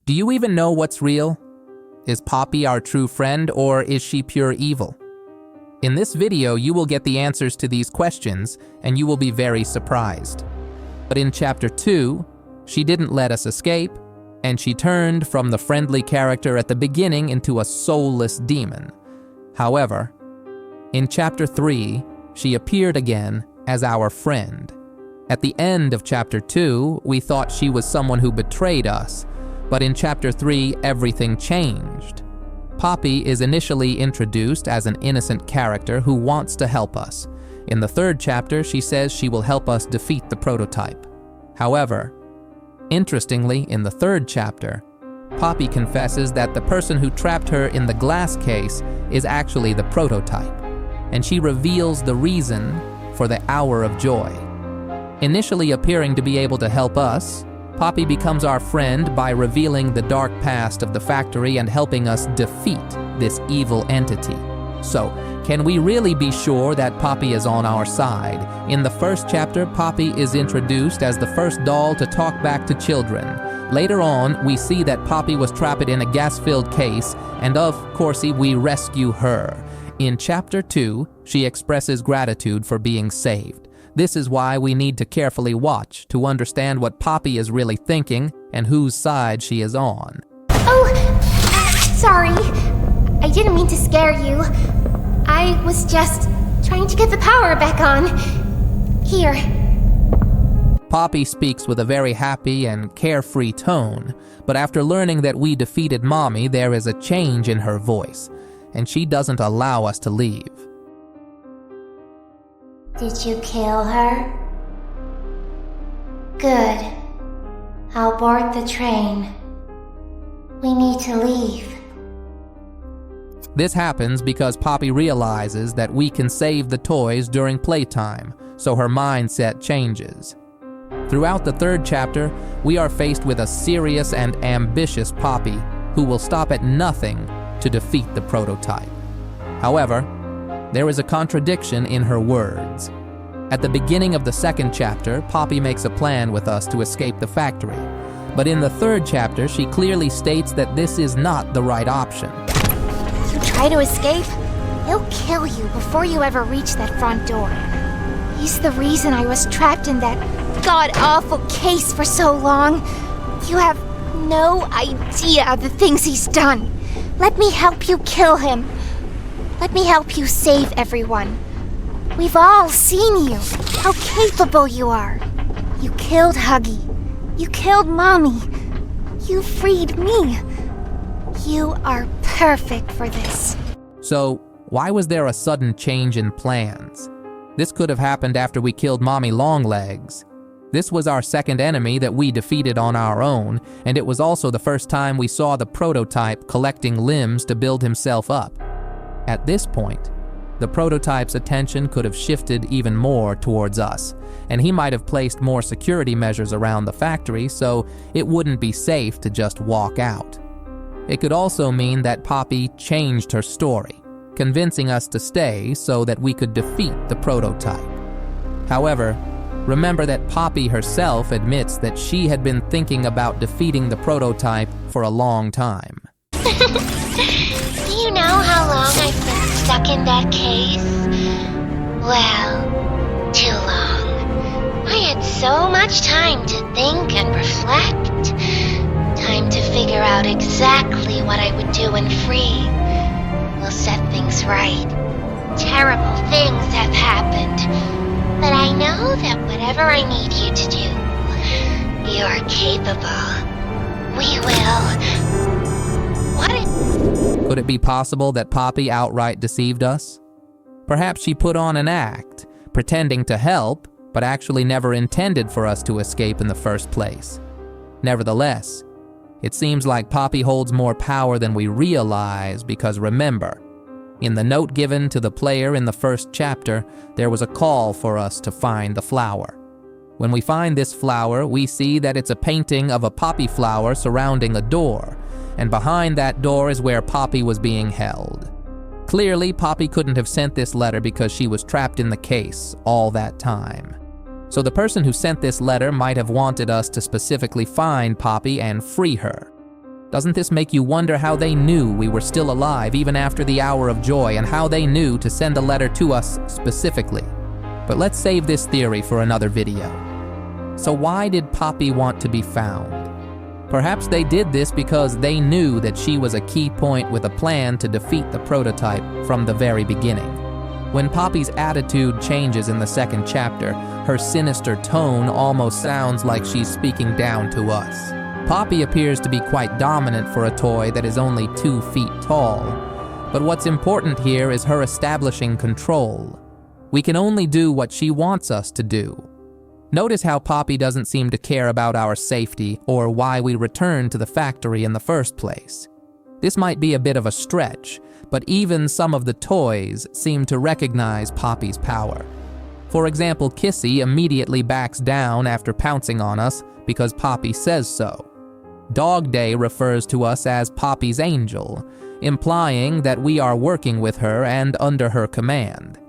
Do you even know what's real? Is Poppy our true friend, or is she pure evil? In this video, you will get the answers to these questions, and you will be very surprised. But in Chapter 2, she didn't let us escape, and she turned from the friendly character at the beginning into a soulless demon. However, in Chapter 3, she appeared again as our friend. At the end of Chapter 2, we thought she was someone who betrayed us, but in Chapter 3, everything changed. Poppy is initially introduced as an innocent character who wants to help us. In the 3rd chapter, she says she will help us defeat the prototype. However, interestingly, in the 3rd chapter, Poppy confesses that the person who trapped her in the glass case is actually the prototype, and she reveals the reason for the hour of joy. Initially appearing to be able to help us, Poppy becomes our friend by revealing the dark past of the factory and helping us defeat this evil entity. So, can we really be sure that Poppy is on our side? In the 1st chapter, Poppy is introduced as the first doll to talk back to children. Later on, we see that Poppy was trapped in a gas-filled case, and of course we rescue her. In Chapter 2, she expresses gratitude for being saved. This is why we need to carefully watch to understand what Poppy is really thinking and whose side she is on. Oh, sorry. I didn't mean to scare you. I was just trying to get the power back on. Here. Poppy speaks with a very happy and carefree tone, but after learning that we defeated Mommy, there is a change in her voice, and she doesn't allow us to leave. Did you kill her? Good. I'll board the train. We need to leave. This happens because Poppy realizes that we can save the toys during playtime, so her mindset changes. Throughout the 3rd chapter, we are faced with a serious and ambitious Poppy who will stop at nothing to defeat the prototype. However, there is a contradiction in her words. At the beginning of the 2nd chapter, Poppy makes a plan with us to escape the factory. But in the 3rd chapter, she clearly states that this is not the right option. You try to escape? He'll kill you before you ever reach that front door. He's the reason I was trapped in that god-awful case for so long. You have no idea of the things he's done. Let me help you kill him. Let me help you save everyone. We've all seen you, how capable you are. You killed Huggy. You killed Mommy. You freed me. You are perfect for this. So, why was there a sudden change in plans? This could have happened after we killed Mommy Longlegs. This was our 2nd enemy that we defeated on our own, and it was also the first time we saw the prototype collecting limbs to build himself up. At this point, the prototype's attention could have shifted even more towards us, and he might have placed more security measures around the factory so it wouldn't be safe to just walk out. It could also mean that Poppy changed her story, convincing us to stay so that we could defeat the prototype. However, remember that Poppy herself admits that she had been thinking about defeating the prototype for a long time. Do you know how long I've been stuck in that case? Well, too long. I had so much time to think and reflect. Time to figure out exactly what I would do when free. We'll set things right. Terrible things have happened. But I know that whatever I need you to do, you are capable. We will. Could it be possible that Poppy outright deceived us? Perhaps she put on an act, pretending to help, but actually never intended for us to escape in the first place. Nevertheless, it seems like Poppy holds more power than we realize because remember, in the note given to the player in the 1st chapter, there was a call for us to find the flower. When we find this flower, we see that it's a painting of a poppy flower surrounding a door, and behind that door is where Poppy was being held. Clearly, Poppy couldn't have sent this letter because she was trapped in the case all that time. So the person who sent this letter might have wanted us to specifically find Poppy and free her. Doesn't this make you wonder how they knew we were still alive even after the hour of joy, and how they knew to send a letter to us specifically? But let's save this theory for another video. So why did Poppy want to be found? Perhaps they did this because they knew that she was a key point with a plan to defeat the prototype from the very beginning. When Poppy's attitude changes in the second chapter, her sinister tone almost sounds like she's speaking down to us. Poppy appears to be quite dominant for a toy that is only 2 feet tall. But what's important here is her establishing control. We can only do what she wants us to do. Notice how Poppy doesn't seem to care about our safety or why we returned to the factory in the first place. This might be a bit of a stretch, but even some of the toys seem to recognize Poppy's power. For example, Kissy immediately backs down after pouncing on us because Poppy says so. Dog Day refers to us as Poppy's angel, implying that we are working with her and under her command.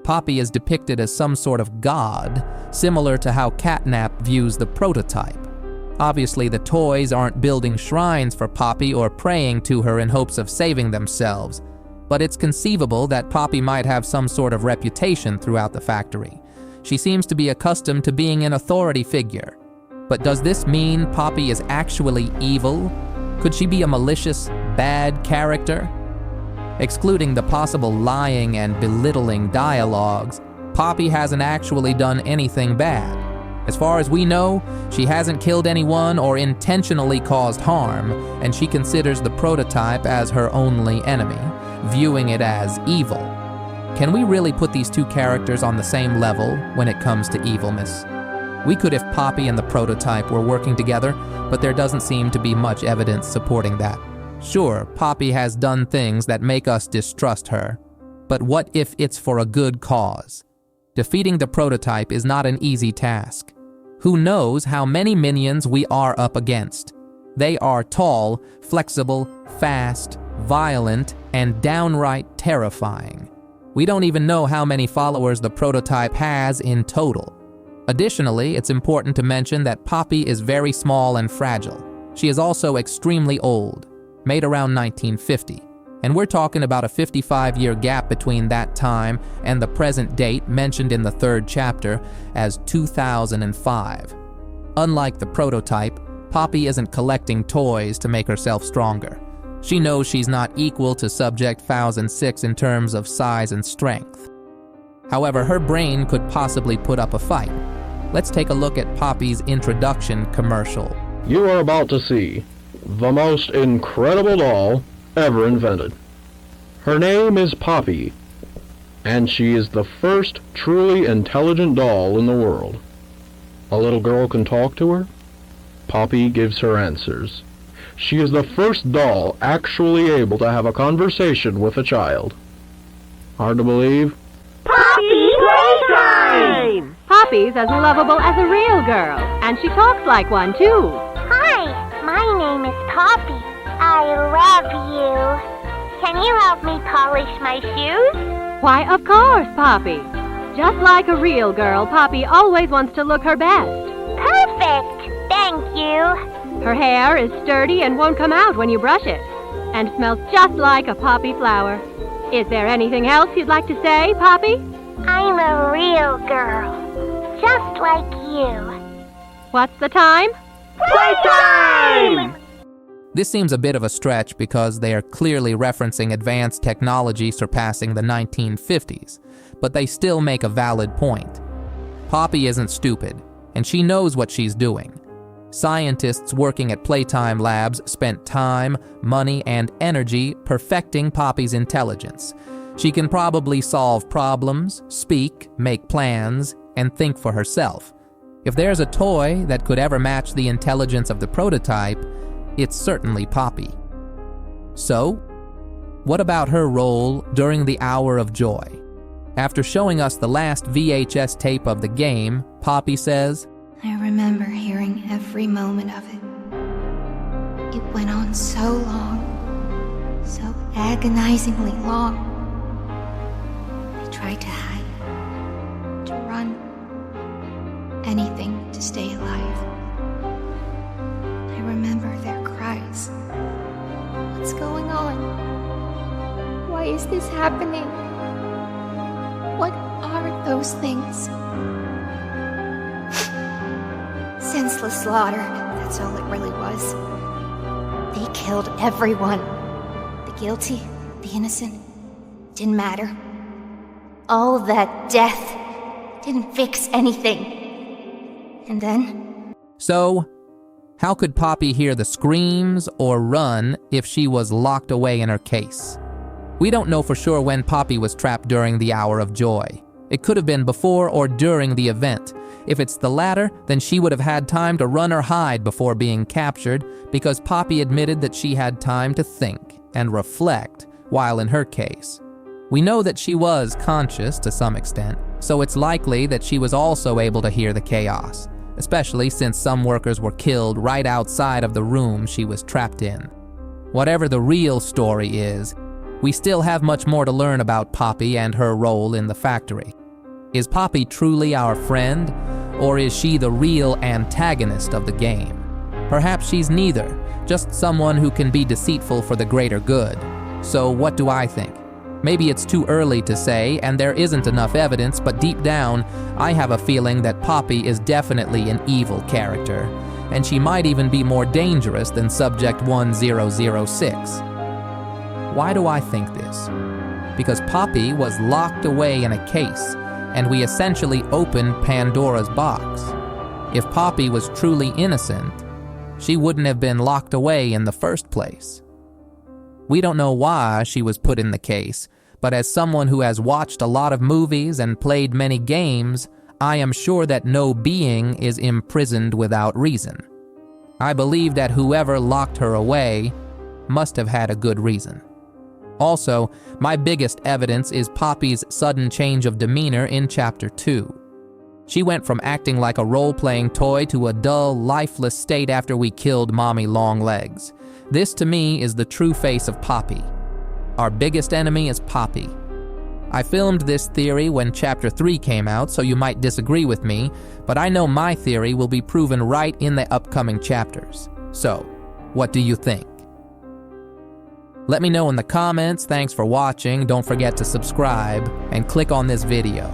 Poppy is depicted as some sort of god, similar to how Catnap views the prototype. Obviously, the toys aren't building shrines for Poppy or praying to her in hopes of saving themselves, but it's conceivable that Poppy might have some sort of reputation throughout the factory. She seems to be accustomed to being an authority figure. But does this mean Poppy is actually evil? Could she be a malicious, bad character? Excluding the possible lying and belittling dialogues, Poppy hasn't actually done anything bad. As far as we know, she hasn't killed anyone or intentionally caused harm, and she considers the prototype as her only enemy, viewing it as evil. Can we really put these two characters on the same level when it comes to evilness? We could if Poppy and the prototype were working together, but there doesn't seem to be much evidence supporting that. Sure, Poppy has done things that make us distrust her, but what if it's for a good cause? Defeating the prototype is not an easy task. Who knows how many minions we are up against? They are tall, flexible, fast, violent, and downright terrifying. We don't even know how many followers the prototype has in total. Additionally, it's important to mention that Poppy is very small and fragile. She is also extremely old, made around 1950. And we're talking about a 55-year gap between that time and the present date mentioned in the 3rd chapter as 2005. Unlike the prototype, Poppy isn't collecting toys to make herself stronger. She knows she's not equal to Subject 1006 in terms of size and strength. However, her brain could possibly put up a fight. Let's take a look at Poppy's introduction commercial. You are about to see the most incredible doll ever invented. Her name is Poppy, and she is the first truly intelligent doll in the world. A little girl can talk to her. Poppy gives her answers. She is the first doll actually able to have a conversation with a child. Hard to believe? Poppy Playtime! Poppy's as lovable as a real girl, and she talks like one, too. Hi, my name is Poppy. I love you. Can you help me polish my shoes? Why, of course, Poppy. Just like a real girl, Poppy always wants to look her best. Perfect! Thank you. Her hair is sturdy and won't come out when you brush it, and smells just like a poppy flower. Is there anything else you'd like to say, Poppy? I'm a real girl, just like you. What's the time? Playtime! This seems a bit of a stretch because they are clearly referencing advanced technology surpassing the 1950s, but they still make a valid point. Poppy isn't stupid, and she knows what she's doing. Scientists working at Playtime Labs spent time, money, and energy perfecting Poppy's intelligence. She can probably solve problems, speak, make plans, and think for herself. If there's a toy that could ever match the intelligence of the prototype, it's certainly Poppy. So, what about her role during the hour of joy? After showing us the last VHS tape of the game, Poppy says, I remember hearing every moment of it. It went on so long, so agonizingly long. I tried to hide, to run, anything to stay alive. I remember their cries, What's going on? Why is this happening? What are those things? Senseless slaughter, that's all it really was. They killed everyone. The guilty, the innocent, didn't matter. All that death didn't fix anything. And then? So, how could Poppy hear the screams or run if she was locked away in her case? We don't know for sure when Poppy was trapped during the hour of joy. It could have been before or during the event. If it's the latter, then she would have had time to run or hide before being captured, because Poppy admitted that she had time to think and reflect while in her case. We know that she was conscious to some extent, so it's likely that she was also able to hear the chaos, especially since some workers were killed right outside of the room she was trapped in. Whatever the real story is, we still have much more to learn about Poppy and her role in the factory. Is Poppy truly our friend, or is she the real antagonist of the game? Perhaps she's neither, just someone who can be deceitful for the greater good. So what do I think? Maybe it's too early to say, and there isn't enough evidence, but deep down, I have a feeling that Poppy is definitely an evil character, and she might even be more dangerous than Subject 1006. Why do I think this? Because Poppy was locked away in a case, and we essentially opened Pandora's box. If Poppy was truly innocent, she wouldn't have been locked away in the first place. We don't know why she was put in the case, but as someone who has watched a lot of movies and played many games, I am sure that no being is imprisoned without reason. I believe that whoever locked her away must have had a good reason. Also, my biggest evidence is Poppy's sudden change of demeanor in Chapter 2. She went from acting like a role-playing toy to a dull, lifeless state after we killed Mommy Longlegs. This, to me, is the true face of Poppy. Our biggest enemy is Poppy. I filmed this theory when Chapter 3 came out, so you might disagree with me, but I know my theory will be proven right in the upcoming chapters. So, what do you think? Let me know in the comments. Thanks for watching. Don't forget to subscribe and click on this video.